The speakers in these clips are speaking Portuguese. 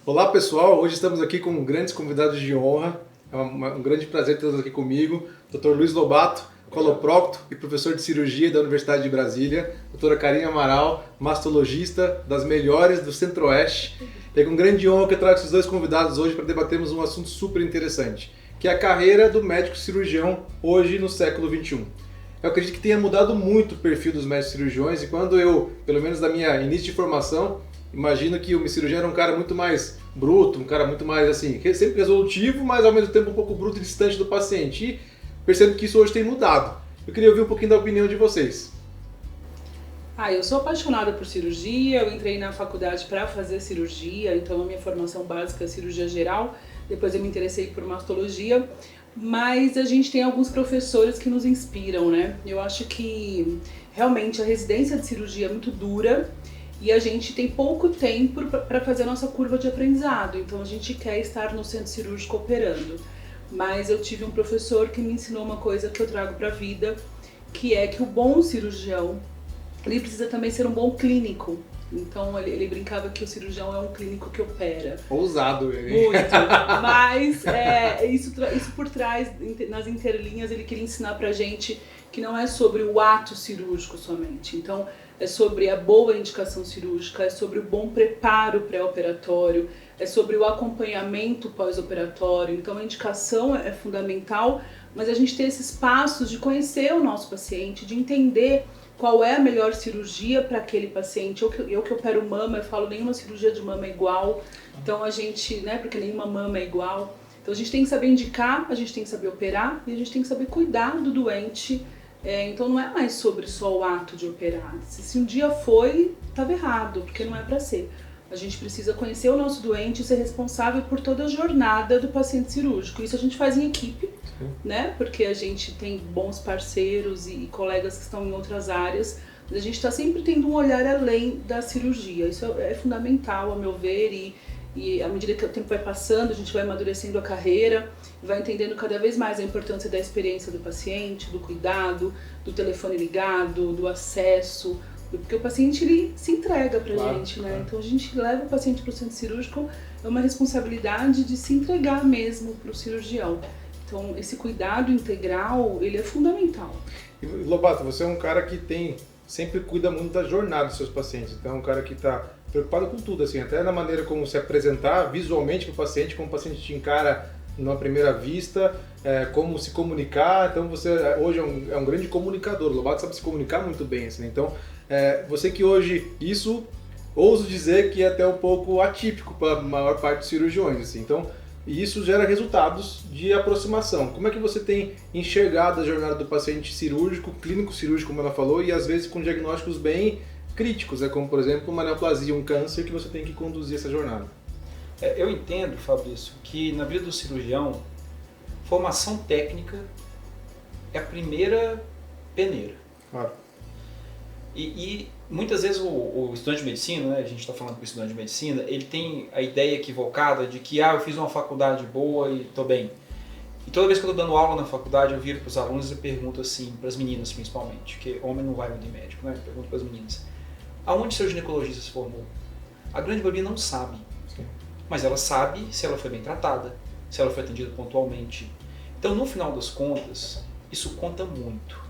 Olá pessoal, hoje estamos aqui com grandes convidados de honra. É um grande prazer tê-los aqui comigo. Dr. Luiz Lobato, coloprocto e professor de cirurgia da Universidade de Brasília. Doutora Karine Amaral, mastologista das melhores do Centro-Oeste. E é com grande honra que eu trago esses dois convidados hoje para debatermos um assunto super interessante, que é a carreira do médico cirurgião hoje no século XXI. Eu acredito que tenha mudado muito o perfil dos médicos cirurgiões e quando eu, pelo menos da minha início de formação, imagino que o cirurgião era um cara muito mais bruto, um cara muito mais assim, sempre resolutivo, mas ao mesmo tempo um pouco bruto e distante do paciente. E percebo que isso hoje tem mudado. Eu queria ouvir um pouquinho da opinião de vocês. Eu sou apaixonada por cirurgia, eu entrei na faculdade para fazer cirurgia, então a minha formação básica é cirurgia geral, depois eu me interessei por mastologia, mas a gente tem alguns professores que nos inspiram, né? Eu acho que realmente a residência de cirurgia é muito dura, e a gente tem pouco tempo para fazer a nossa curva de aprendizado, então a gente quer estar no centro cirúrgico operando. Mas eu tive um professor que me ensinou uma coisa que eu trago para a vida, que é que o bom cirurgião, ele precisa também ser um bom clínico. Então ele brincava que o cirurgião é um clínico que opera. Ousado ele. Muito, mas isso por trás, nas entrelinhas, ele queria ensinar pra gente que não é sobre o ato cirúrgico somente. Então é sobre a boa indicação cirúrgica, é sobre o bom preparo pré-operatório, é sobre o acompanhamento pós-operatório. Então a indicação é fundamental, mas a gente ter esses passos de conhecer o nosso paciente, de entender qual é a melhor cirurgia para aquele paciente. Eu que opero mama, eu falo, nenhuma cirurgia de mama é igual. Então a gente, né, porque nenhuma mama é igual. Então a gente tem que saber indicar, a gente tem que saber operar e a gente tem que saber cuidar do doente. Então não é mais sobre só o ato de operar. Se um dia foi, estava errado, porque não é para ser. A gente precisa conhecer o nosso doente e ser responsável por toda a jornada do paciente cirúrgico. Isso a gente faz em equipe, né? Porque a gente tem bons parceiros e colegas que estão em outras áreas. Mas a gente está sempre tendo um olhar além da cirurgia. Isso é fundamental, a meu ver, e à medida que o tempo vai passando, a gente vai amadurecendo a carreira, vai entendendo cada vez mais a importância da experiência do paciente, do cuidado, do telefone ligado, do acesso, porque o paciente ele se entrega pra gente, né? Então a gente leva o paciente para o centro cirúrgico, é uma responsabilidade de se entregar mesmo para o cirurgião. Então esse cuidado integral, ele é fundamental. E, Lobato, você é um cara que sempre cuida muito da jornada dos seus pacientes, então é um cara que está preocupado com tudo, assim, até na maneira como se apresentar visualmente para o paciente, como o paciente te encara numa primeira vista, como se comunicar. Então você hoje é um grande comunicador, o Lobato sabe se comunicar muito bem, assim, né? Então você que hoje, isso ouso dizer que é até um pouco atípico para a maior parte dos cirurgiões, assim. Então isso gera resultados de aproximação. Como é que você tem enxergado a jornada do paciente cirúrgico, clínico cirúrgico, como ela falou, e às vezes com diagnósticos bem críticos, como por exemplo uma neoplasia, um câncer, que você tem que conduzir essa jornada? Eu entendo, Fabrício, que na vida do cirurgião, formação técnica é a primeira peneira. Claro. E muitas vezes o estudante de medicina, né, a gente está falando com o estudante de medicina, ele tem a ideia equivocada de que eu fiz uma faculdade boa e estou bem. E toda vez que eu estou dando aula na faculdade, eu viro para os alunos e pergunto assim, para as meninas principalmente, porque homem não vai muito em médico, né? Eu pergunto para as meninas, aonde seu ginecologista se formou? A grande maioria não sabe. Mas ela sabe se ela foi bem tratada, se ela foi atendida pontualmente. Então, no final das contas, isso conta muito.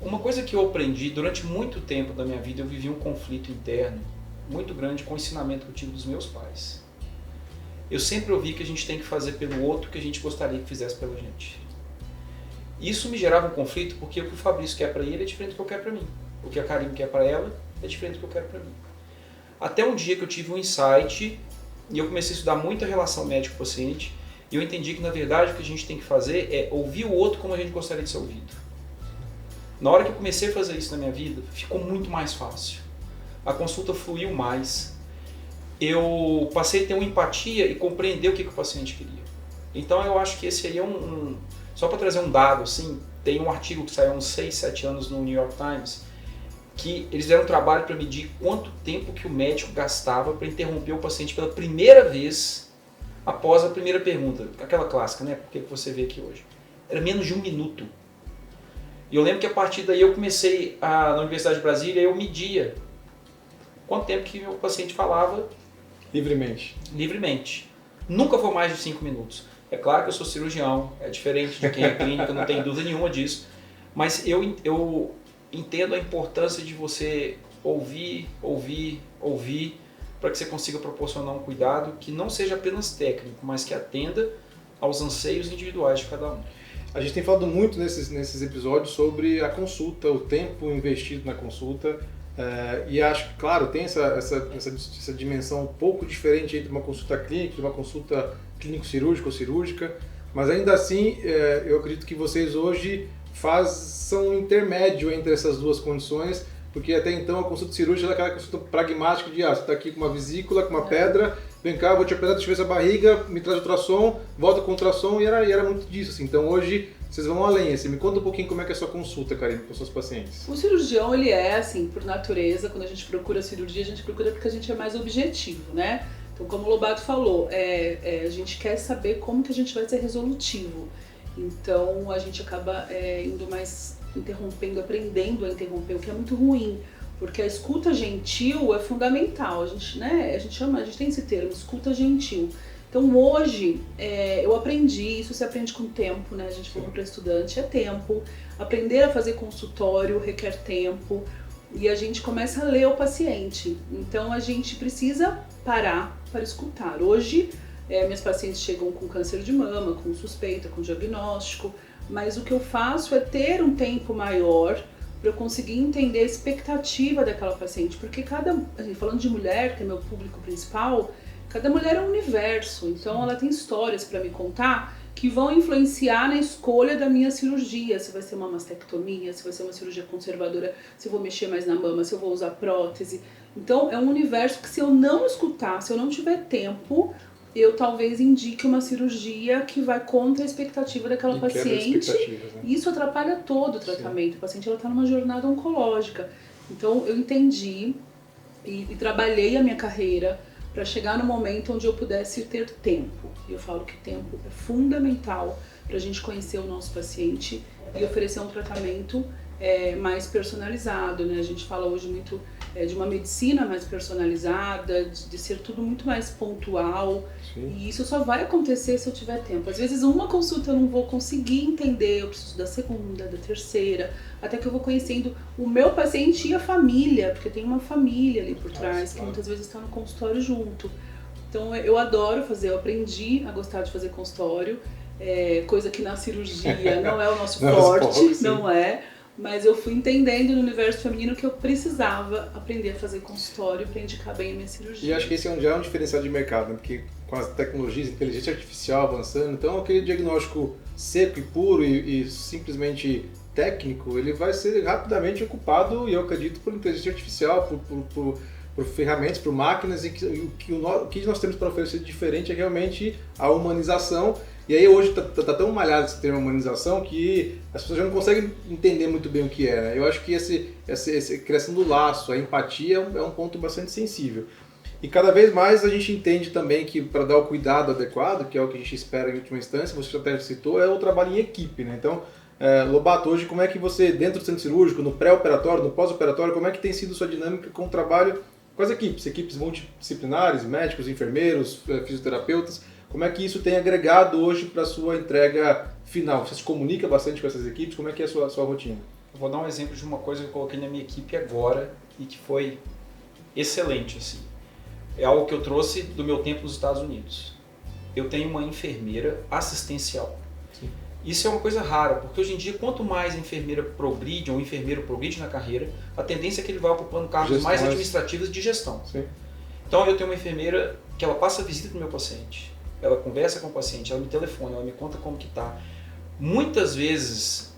Uma coisa que eu aprendi durante muito tempo da minha vida, eu vivi um conflito interno muito grande com o ensinamento que eu tive dos meus pais. Eu sempre ouvi que a gente tem que fazer pelo outro o que a gente gostaria que fizesse pela gente. Isso me gerava um conflito porque o que o Fabrício quer para ele é diferente do que eu quero para mim. O que a Karine quer para ela é diferente do que eu quero para mim. Até um dia que eu tive um insight e eu comecei a estudar muito a relação médico-paciente e eu entendi que, na verdade, o que a gente tem que fazer é ouvir o outro como a gente gostaria de ser ouvido. Na hora que eu comecei a fazer isso na minha vida, ficou muito mais fácil. A consulta fluiu mais. Eu passei a ter uma empatia e compreender o que o paciente queria. Então eu acho que esse aí é só para trazer um dado, assim, tem um artigo que saiu há uns 6, 7 anos no New York Times, que eles deram um trabalho para medir quanto tempo que o médico gastava para interromper o paciente pela primeira vez após a primeira pergunta. Aquela clássica, né? Por que você veio aqui hoje? Era menos de 1 minuto. E eu lembro que a partir daí eu comecei na Universidade de Brasília, eu media quanto tempo que o paciente falava Livremente. Livremente. Nunca for mais de 5 minutos. É claro que eu sou cirurgião, é diferente de quem é clínico, não tem dúvida nenhuma disso. Mas eu entendo a importância de você ouvir, para que você consiga proporcionar um cuidado que não seja apenas técnico, mas que atenda aos anseios individuais de cada um. A gente tem falado muito nesses episódios sobre a consulta, o tempo investido na consulta, e acho que, claro, tem essa dimensão um pouco diferente entre uma consulta clínica e uma consulta clínico-cirúrgica ou cirúrgica, mas ainda assim eu acredito que vocês hoje são um intermédio entre essas duas condições, porque até então a consulta cirúrgica é aquela consulta pragmática de você está aqui com uma vesícula, com uma pedra, vem cá, vou te operar, deixa eu ver essa barriga, me traz ultrassom, volta com ultrassom, e era muito disso. Assim. Então hoje vocês vão além. Assim, me conta um pouquinho como é que é a sua consulta, Karine, com os seus pacientes. O cirurgião, ele é, assim, por natureza, quando a gente procura cirurgia, a gente procura porque a gente é mais objetivo, né? Então, como o Lobato falou, a gente quer saber como que a gente vai ser resolutivo. Então, a gente acaba indo mais interrompendo, aprendendo a interromper, o que é muito ruim, porque a escuta gentil é fundamental. A gente tem esse termo, escuta gentil. Então hoje eu aprendi, isso se aprende com tempo, né? A gente falou para estudante, é tempo. Aprender a fazer consultório requer tempo e a gente começa a ler o paciente. Então a gente precisa parar para escutar. Hoje minhas pacientes chegam com câncer de mama, com suspeita, com diagnóstico, mas o que eu faço é ter um tempo maior para eu conseguir entender a expectativa daquela paciente, porque falando de mulher, que é meu público principal, cada mulher é um universo, então ela tem histórias para me contar que vão influenciar na escolha da minha cirurgia, se vai ser uma mastectomia, se vai ser uma cirurgia conservadora, se eu vou mexer mais na mama, se eu vou usar prótese. Então é um universo que se eu não escutar, se eu não tiver tempo, eu talvez indique uma cirurgia que vai contra a expectativa daquela paciente. Né? E isso atrapalha todo o tratamento. Sim. A paciente está numa jornada oncológica. Então eu entendi e trabalhei a minha carreira para chegar no momento onde eu pudesse ter tempo. E eu falo que tempo é fundamental para a gente conhecer o nosso paciente e oferecer um tratamento mais personalizado, né? A gente fala hoje muito de uma medicina mais personalizada, de ser tudo muito mais pontual. Sim. E isso só vai acontecer se eu tiver tempo. Às vezes uma consulta eu não vou conseguir entender, eu preciso da segunda, da terceira, até que eu vou conhecendo o meu paciente e a família, porque tem uma família ali por trás, que muitas vezes está no consultório junto. Então eu adoro fazer, eu aprendi a gostar de fazer consultório, coisa que na cirurgia não é o nosso forte, não é. Mas eu fui entendendo no universo feminino que eu precisava aprender a fazer consultório para indicar bem a minha cirurgia. E acho que esse já é um diferencial de mercado, né? Porque com as tecnologias, inteligência artificial avançando, então aquele diagnóstico seco e puro e simplesmente técnico, ele vai ser rapidamente ocupado, e eu acredito, por inteligência artificial, por ferramentas, por máquinas, e o que nós temos para oferecer de diferente é realmente a humanização. E aí hoje tá tão malhado esse termo humanização que as pessoas já não conseguem entender muito bem o que é, né? Eu acho que essa criação do laço, a empatia é um ponto bastante sensível. E cada vez mais a gente entende também que para dar o cuidado adequado, que é o que a gente espera em última instância, você já até citou, é o trabalho em equipe, né? Então, Lobato, hoje como é que você, dentro do centro cirúrgico, no pré-operatório, no pós-operatório, como é que tem sido sua dinâmica com o trabalho com as equipes multidisciplinares, médicos, enfermeiros, fisioterapeutas? Como é que isso tem agregado hoje para a sua entrega final? Você se comunica bastante com essas equipes? Como é que é a sua rotina? Eu vou dar um exemplo de uma coisa que eu coloquei na minha equipe agora e que foi excelente. Assim. É algo que eu trouxe do meu tempo nos Estados Unidos. Eu tenho uma enfermeira assistencial. Sim. Isso é uma coisa rara, porque hoje em dia, quanto mais a enfermeira progride ou o enfermeiro progride na carreira, a tendência é que ele vá ocupando cargos mais administrativos de gestão. Sim. Então eu tenho uma enfermeira que ela passa a visita do meu paciente. Ela conversa com o paciente, ela me telefona, ela me conta como que tá. Muitas vezes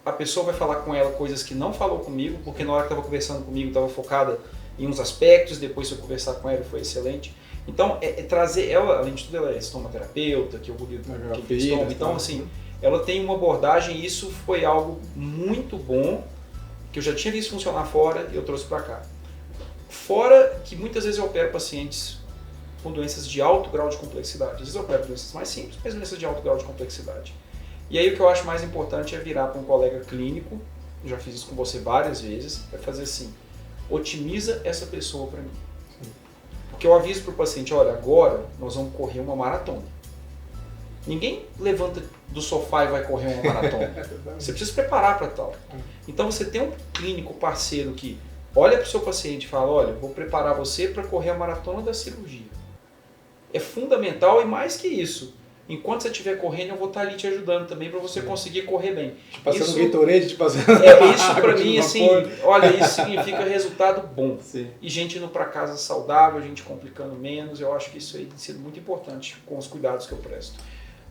a pessoa vai falar com ela coisas que não falou comigo, porque na hora que estava conversando comigo estava focada em uns aspectos, depois se eu conversar com ela foi excelente. Então trazer ela, além de tudo, ela é estomaterapeuta, que eu vou estômago. Então assim, ela tem uma abordagem e isso foi algo muito bom, que eu já tinha visto funcionar fora e eu trouxe para cá. Fora que muitas vezes eu opero pacientes com doenças de alto grau de complexidade. Às vezes eu opero doenças mais simples, mas doenças de alto grau de complexidade. E aí o que eu acho mais importante é virar para um colega clínico, eu já fiz isso com você várias vezes, é fazer assim, otimiza essa pessoa para mim. Porque eu aviso para o paciente, olha, agora nós vamos correr uma maratona. Ninguém levanta do sofá e vai correr uma maratona. Você precisa se preparar para tal. Então você tem um clínico parceiro que olha para o seu paciente e fala, olha, vou preparar você para correr a maratona da cirurgia. É fundamental e mais que isso. Enquanto você estiver correndo, eu vou estar ali te ajudando também para você conseguir correr bem. Te passando isso, Gatorade, te passando isso para mim, assim, olha, isso significa resultado bom. Sim. E gente indo para casa saudável, gente complicando menos, eu acho que isso aí tem sido muito importante com os cuidados que eu presto.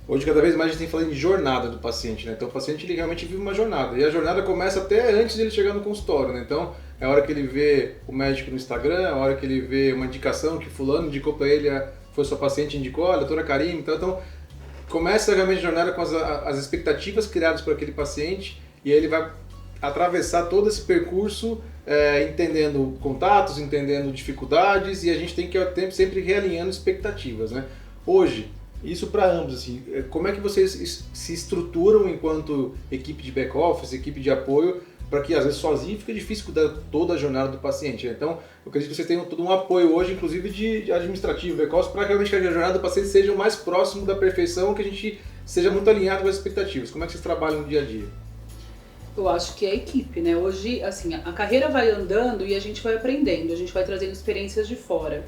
Hoje, cada vez mais, a gente tem falando de jornada do paciente, né? Então, o paciente ele realmente vive uma jornada. E a jornada começa até antes de ele chegar no consultório, né? Então, é a hora que ele vê o médico no Instagram, é a hora que ele vê uma indicação que fulano indicou para ele, foi sua paciente indicou, a doutora Karine. Então, começa realmente a jornada com as expectativas criadas por aquele paciente e aí ele vai atravessar todo esse percurso entendendo contatos, entendendo dificuldades e a gente tem que sempre realinhando expectativas, né? Hoje, isso para ambos, assim, como é que vocês se estruturam enquanto equipe de back-office, equipe de apoio, para que às vezes sozinho fica difícil cuidar toda a jornada do paciente, né? Então, eu acredito que vocês tenham todo um apoio hoje, inclusive de administrativo, back-office, para que realmente a jornada do paciente seja o mais próximo da perfeição, que a gente seja muito alinhado com as expectativas. Como é que vocês trabalham no dia a dia? Eu acho que é a equipe, né? Hoje, assim, a carreira vai andando e a gente vai aprendendo, a gente vai trazendo experiências de fora.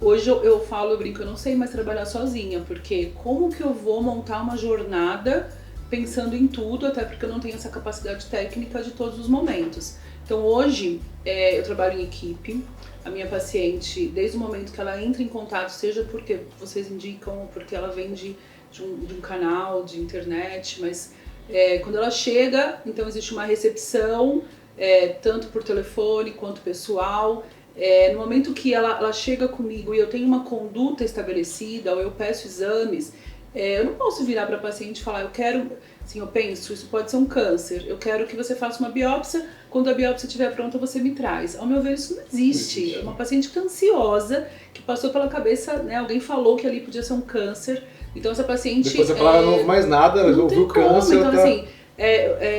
Hoje eu falo, eu brinco, eu não sei mais trabalhar sozinha, porque como que eu vou montar uma jornada pensando em tudo, até porque eu não tenho essa capacidade técnica de todos os momentos. Então hoje eu trabalho em equipe, a minha paciente, desde o momento que ela entra em contato, seja porque vocês indicam, ou porque ela vem de um canal de internet, mas quando ela chega, então existe uma recepção, tanto por telefone quanto pessoal. No momento que ela chega comigo e eu tenho uma conduta estabelecida, ou eu peço exames, eu não posso virar para a paciente e falar, eu quero, assim, eu penso, isso pode ser um câncer, eu quero que você faça uma biópsia, quando a biópsia estiver pronta você me traz. Ao meu ver, isso não existe. É uma paciente que está ansiosa, que passou pela cabeça, né, alguém falou que ali podia ser um câncer, então essa paciente... Depois você fala, não ouve mais nada, ela ouviu o câncer... Então, assim,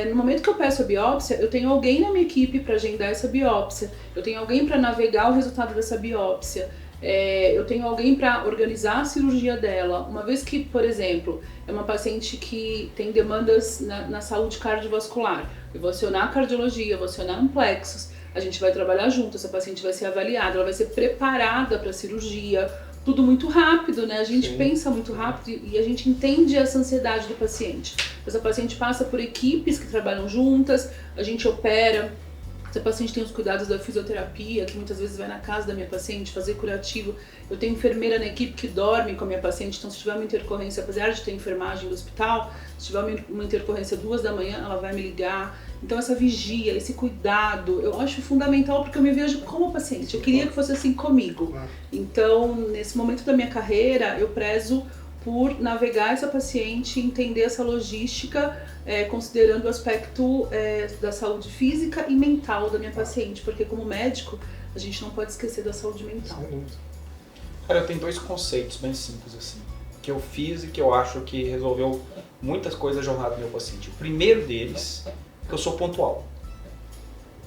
no momento que eu peço a biópsia, eu tenho alguém na minha equipe para agendar essa biópsia, eu tenho alguém para navegar o resultado dessa biópsia, eu tenho alguém para organizar a cirurgia dela. Uma vez que, por exemplo, é uma paciente que tem demandas na saúde cardiovascular, eu vou acionar a cardiologia, eu vou acionar um plexus, a gente vai trabalhar junto, essa paciente vai ser avaliada, ela vai ser preparada para a cirurgia, tudo muito rápido, né? A gente pensa muito rápido e a gente entende essa ansiedade do paciente. Essa paciente passa por equipes que trabalham juntas, a gente opera. Essa paciente tem os cuidados da fisioterapia, que muitas vezes vai na casa da minha paciente fazer curativo. Eu tenho enfermeira na equipe que dorme com a minha paciente, então se tiver uma intercorrência, apesar de ter enfermagem do hospital, se tiver uma intercorrência 2 da manhã, ela vai me ligar. Então essa vigia, esse cuidado, eu acho fundamental porque eu me vejo como paciente. Eu queria que fosse assim comigo. Então, nesse momento da minha carreira, eu prezo por navegar essa paciente, entender essa logística, considerando o aspecto da saúde física e mental da minha paciente, porque como médico, a gente não pode esquecer da saúde mental. Cara, eu tenho 2 conceitos bem simples assim, que eu fiz e que eu acho que resolveu muitas coisas na jornada do meu paciente. O primeiro deles é que eu sou pontual.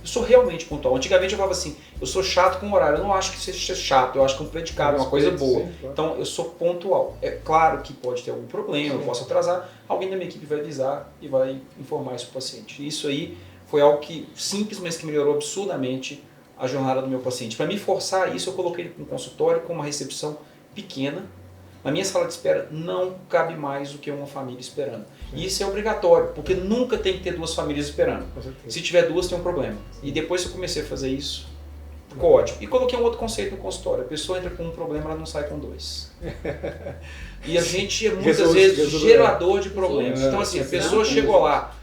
Eu sou realmente pontual. Antigamente eu falava assim, eu sou chato com o horário. Eu não acho que seja chato, eu acho que um predicado é uma coisa boa. Então eu sou pontual. É claro que pode ter algum problema, eu posso atrasar, alguém da minha equipe vai avisar e vai informar isso para o paciente. Isso aí foi algo que simples, mas que melhorou absurdamente a jornada do meu paciente. Para me forçar isso, eu coloquei ele com um consultório com uma recepção pequena. Na minha sala de espera não cabe mais do que uma família esperando. E isso é obrigatório, porque nunca tem que ter 2 famílias esperando. Se tiver 2, tem um problema. E depois que eu comecei a fazer isso, ficou ótimo. E coloquei um outro conceito no consultório. A pessoa entra com um problema, ela não sai com 2. E a gente é muitas vezes gerador de problemas. Então assim, a pessoa chegou lá,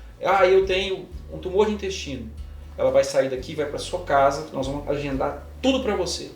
eu tenho um tumor de intestino. Ela vai sair daqui, vai para sua casa, nós vamos agendar tudo para você.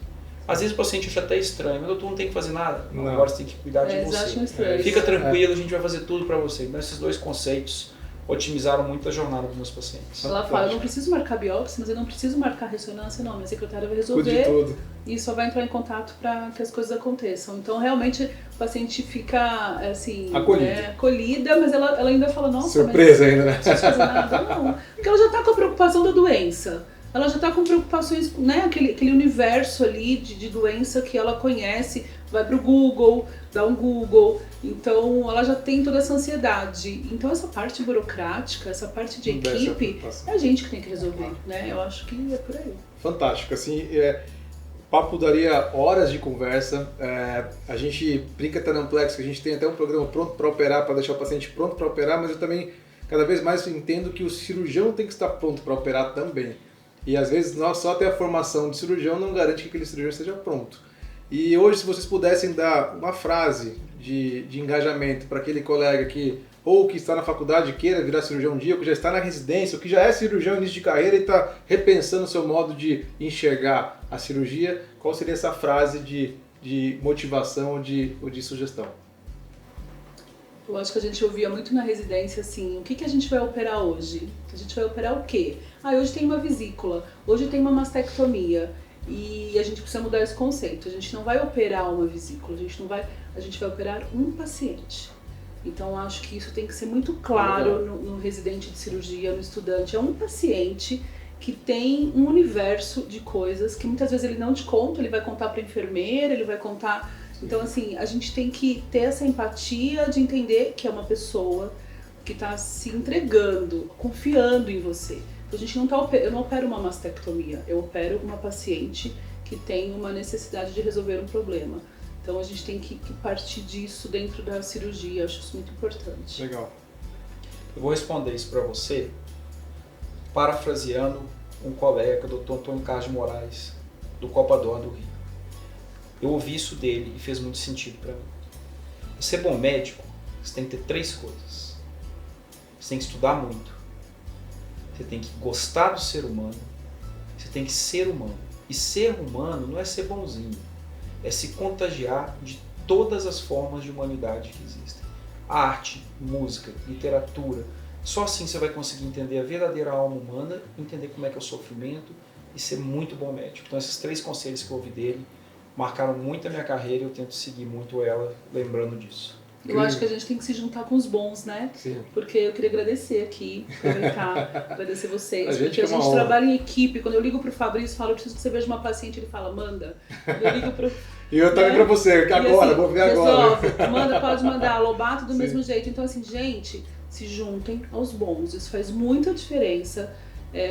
Às vezes o paciente acha até estranho, mas doutor, não tem que fazer nada. Não. Agora você tem que cuidar de você. Fica tranquilo, a gente vai fazer tudo para você. Então esses 2 conceitos otimizaram muito a jornada dos meus pacientes. Ela fala, eu não preciso marcar biópsia, mas eu não preciso marcar ressonância, não. Minha secretária vai resolver e só vai entrar em contato para que as coisas aconteçam. Então realmente o paciente fica assim, acolhida, mas ela ainda fala, nossa, surpresa ainda, né? Não preciso fazer nada, não. Porque ela já está com a preocupação da doença. ela já está com preocupações, né? Aquele universo ali de doença que ela conhece, vai pro Google, dá um Google, então ela já tem toda essa ansiedade. Então essa parte burocrática, essa parte de equipe, é a gente que tem que resolver, né? Eu acho que é por aí. Fantástico, assim, o papo daria horas de conversa, a gente brinca até no Amplex, que a gente tem até um programa pronto para operar, para deixar o paciente pronto para operar, mas eu também cada vez mais entendo que o cirurgião tem que estar pronto para operar também. E às vezes só ter a formação de cirurgião não garante que aquele cirurgião esteja pronto. E hoje, se vocês pudessem dar uma frase de engajamento para aquele colega que ou que está na faculdade queira virar cirurgião um dia, ou que já está na residência, ou que já é cirurgião início de carreira e está repensando o seu modo de enxergar a cirurgia, qual seria essa frase de motivação ou de sugestão? Eu acho que a gente ouvia muito na residência assim, o que a gente vai operar hoje? A gente vai operar o quê? Hoje tem uma vesícula, hoje tem uma mastectomia. E a gente precisa mudar esse conceito. A gente não vai operar uma vesícula, a gente vai operar um paciente. Então acho que isso tem que ser muito claro no residente de cirurgia, no estudante. É um paciente que tem um universo de coisas que muitas vezes ele não te conta, ele vai contar para a enfermeira, ele vai contar. Então assim, a gente tem que ter essa empatia de entender que é uma pessoa que está se entregando, confiando em você. A gente eu não opero uma mastectomia, eu opero uma paciente que tem uma necessidade de resolver um problema. Então a gente tem que partir disso dentro da cirurgia, acho isso muito importante. Legal. Eu vou responder isso para você, parafraseando um colega, o Dr. Antônio Carlos de Moraes, do Copa d'Or do Rio. Eu ouvi isso dele e fez muito sentido para mim. Para ser bom médico, você tem que ter 3 coisas. Você tem que estudar muito. Você tem que gostar do ser humano, você tem que ser humano. E ser humano não é ser bonzinho, é se contagiar de todas as formas de humanidade que existem. Arte, música, literatura. Só assim você vai conseguir entender a verdadeira alma humana, entender como é que é o sofrimento e ser muito bom médico. Então esses 3 conselhos que eu ouvi dele marcaram muito a minha carreira e eu tento seguir muito ela lembrando disso. Eu acho que a gente tem que se juntar com os bons, né? Sim. Porque eu queria agradecer aqui, aproveitar, agradecer vocês. Porque a gente honra. trabalha em equipe. Quando eu ligo pro Fabrício e falo, eu preciso que você veja uma paciente, ele fala, manda. Quando eu ligo pro... E eu também para você, que agora, assim, vou ver resolve, agora. Manda, pode mandar, Lobato do mesmo jeito. Então assim, gente, se juntem aos bons. Isso faz muita diferença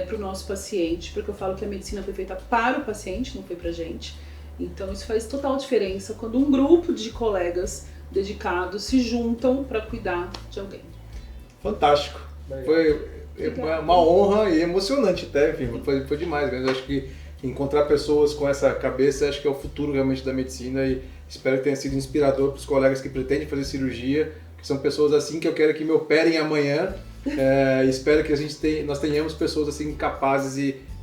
para o nosso paciente, porque eu falo que a medicina foi feita para o paciente, não foi pra gente. Então isso faz total diferença quando um grupo de colegas dedicados se juntam para cuidar de alguém. Fantástico. Foi uma honra e emocionante até, enfim, foi demais mesmo. Acho que encontrar pessoas com essa cabeça, acho que é o futuro realmente da medicina e espero que tenha sido inspirador para os colegas que pretendem fazer cirurgia, que são pessoas assim que eu quero que me operem amanhã. Espero que nós tenhamos pessoas assim capazes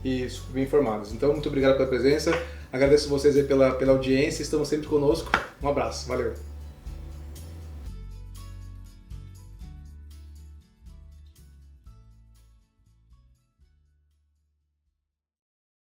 e bem informadas. Então, muito obrigado pela presença. Agradeço vocês aí pela audiência, estamos sempre conosco. Um abraço, valeu!